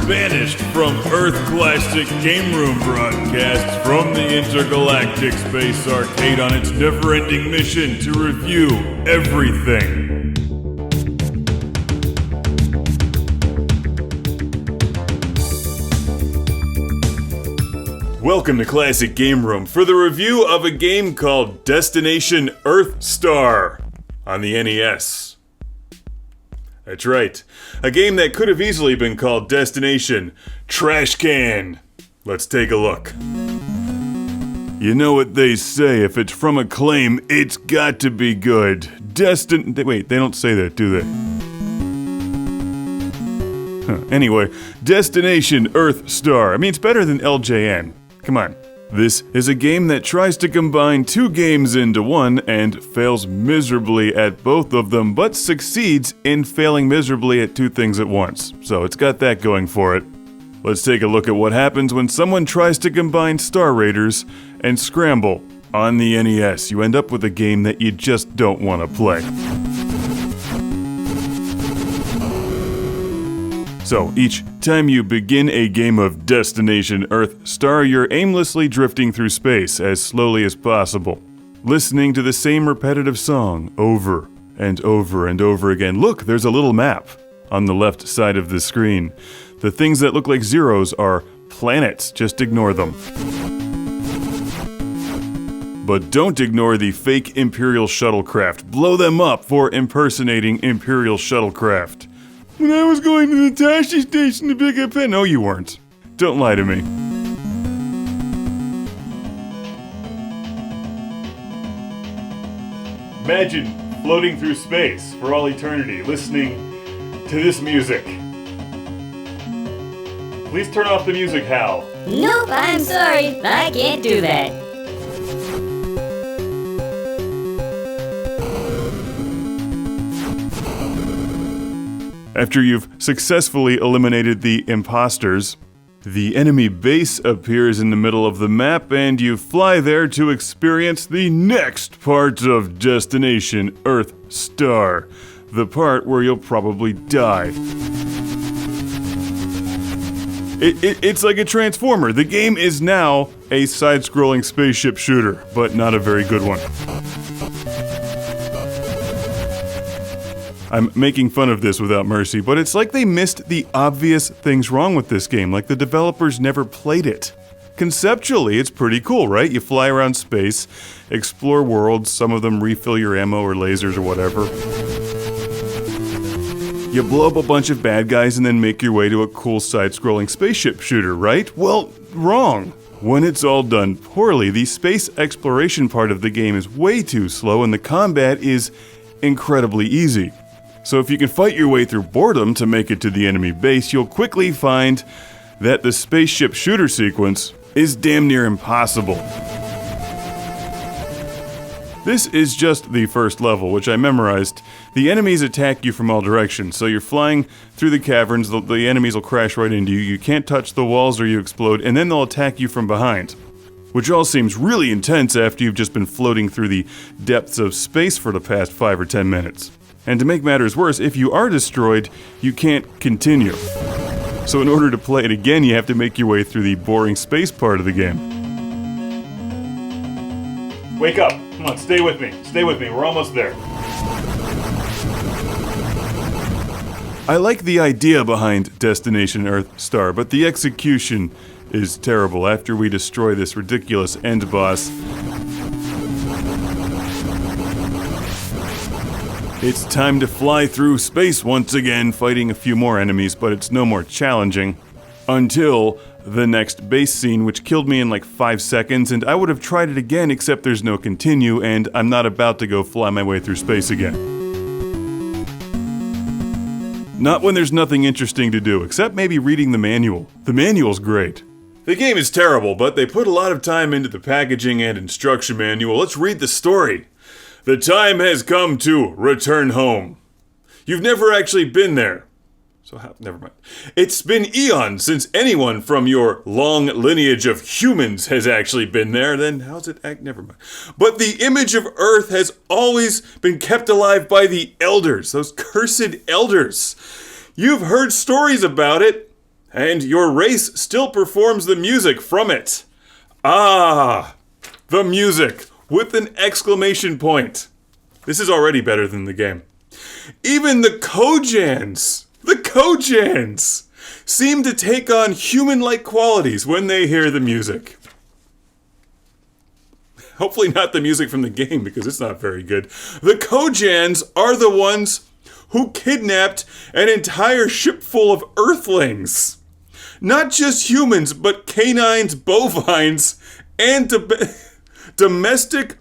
banished from Earth Classic Game Room broadcasts from the Intergalactic Space Arcade on its never-ending mission to review everything. Welcome to Classic Game Room for the review of a game called Destination Earthstar on the NES. That's right, a game that could have easily been called Destination Trash Can. Let's take a look. You know what they say, if it's from Acclaim, it's got to be good. Wait, they don't say that, do they? Anyway, Destination Earthstar. I mean, it's better than LJN. Come on. This is a game that tries to combine two games into one and fails miserably at both of them, but succeeds in failing miserably at two things at once. So it's got that going for it. Let's take a look at what happens when someone tries to combine Star Raiders and Scramble on the NES. You end up with a game that you just don't want to play. So, each time you begin a game of Destination Earthstar, you're aimlessly drifting through space as slowly as possible, listening to the same repetitive song over and over and over again. Look, there's a little map on the left side of the screen. The things that look like zeros are planets, just ignore them. But don't ignore the fake Imperial Shuttle Craft. Blow them up for impersonating Imperial Shuttle Craft. When I was going to the taxi station to pick up pen. No, you weren't. Don't lie to me. Imagine floating through space for all eternity, listening to this music. Please turn off the music, Hal. Nope, I'm sorry. I can't do that. After you've successfully eliminated the imposters, the enemy base appears in the middle of the map and you fly there to experience the next part of Destination Earthstar, the part where you'll probably die. It's like a Transformer. The game is now a side-scrolling spaceship shooter, but not a very good one. I'm making fun of this without mercy, but it's like they missed the obvious things wrong with this game, like the developers never played it. Conceptually, it's pretty cool, right? You fly around space, explore worlds, some of them refill your ammo or lasers or whatever. You blow up a bunch of bad guys and then make your way to a cool side-scrolling spaceship shooter, right? Well, wrong. When it's all done poorly, the space exploration part of the game is way too slow and the combat is incredibly easy. So if you can fight your way through boredom to make it to the enemy base, you'll quickly find that the spaceship shooter sequence is damn near impossible. This is just the first level, which I memorized. The enemies attack you from all directions, so you're flying through the caverns, the enemies will crash right into you, you can't touch the walls or you explode, and then they'll attack you from behind. Which all seems really intense after you've just been floating through the depths of space for the past 5 or 10 minutes. And to make matters worse, if you are destroyed, you can't continue. So in order to play it again, you have to make your way through the boring space part of the game. Wake up! Come on, stay with me. Stay with me, we're almost there. I like the idea behind Destination Earthstar, but the execution is terrible. After we destroy this ridiculous end boss, it's time to fly through space once again, fighting a few more enemies, but it's no more challenging. Until the next base scene, which killed me in like 5 seconds, and I would have tried it again, except there's no continue, and I'm not about to go fly my way through space again. Not when there's nothing interesting to do, except maybe reading the manual. The manual's great. The game is terrible, but they put a lot of time into the packaging and instruction manual. Let's read the story. The time has come to return home. You've never actually been there. Never mind. It's been eons since anyone from your long lineage of humans has actually been there. Then how's it act? Never mind. But the image of Earth has always been kept alive by the elders, those cursed elders. You've heard stories about it. and your race still performs the music from it. Ah, the music with an exclamation point. This is already better than the game. Even the Kojans seem to take on human-like qualities when they hear the music. Hopefully not the music from the game, because it's not very good. The Kojans are the ones who kidnapped an entire ship full of Earthlings. Not just humans, but canines, bovines, and domestic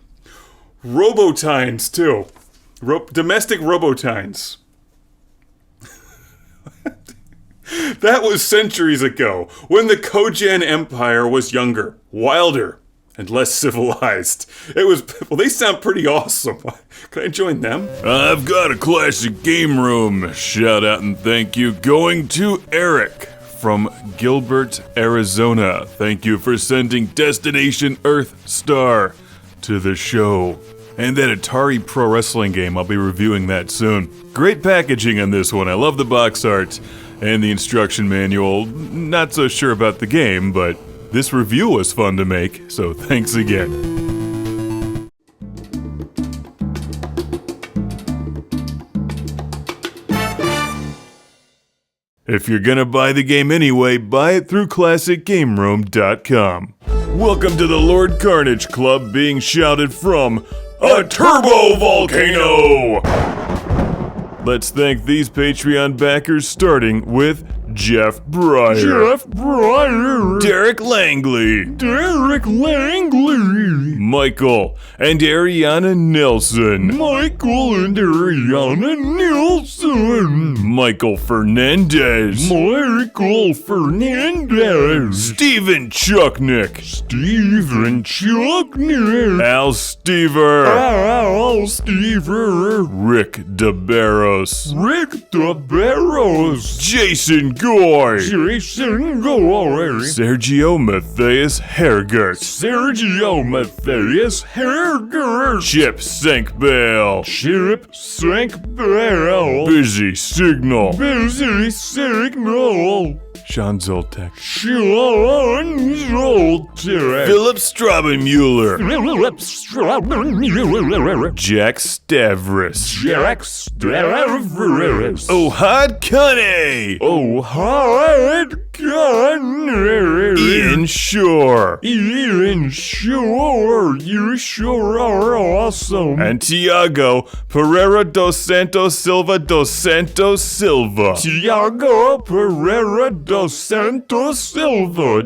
robotines, too. Domestic robotines. That was centuries ago, when the Kojan Empire was younger, wilder, and less civilized. Well, they sound pretty awesome. Can I join them? I've got a classic game room. Shout out and thank you going to Eric from Gilbert, Arizona. Thank you for sending Destination Earthstar to the show. And that Atari Pro Wrestling game, I'll be reviewing that soon. Great packaging on this one. I love the box art and the instruction manual. Not so sure about the game, but this review was fun to make, so thanks again. If you're gonna buy the game anyway, buy it through ClassicGameRoom.com. Welcome to the Lord Carnage Club, being shouted from a turbo volcano! Let's thank these Patreon backers, starting with Jeff Breyer. Derek Langley. Michael and Ariana Nelson. Michael Fernandez. Steven Chucknick. Al Stever. Rick DeBarros. Jason Goy. Sergio Matthias Hergert. Chip Sankbale. Busy Signal. Sean Zoltek. Philip Straubenmuller. Jack Stavris. Ohad Kane. Ian Shore. You sure are awesome. And Tiago Pereira dos Santos Silva. Tiago Pereira dos Santos Silva.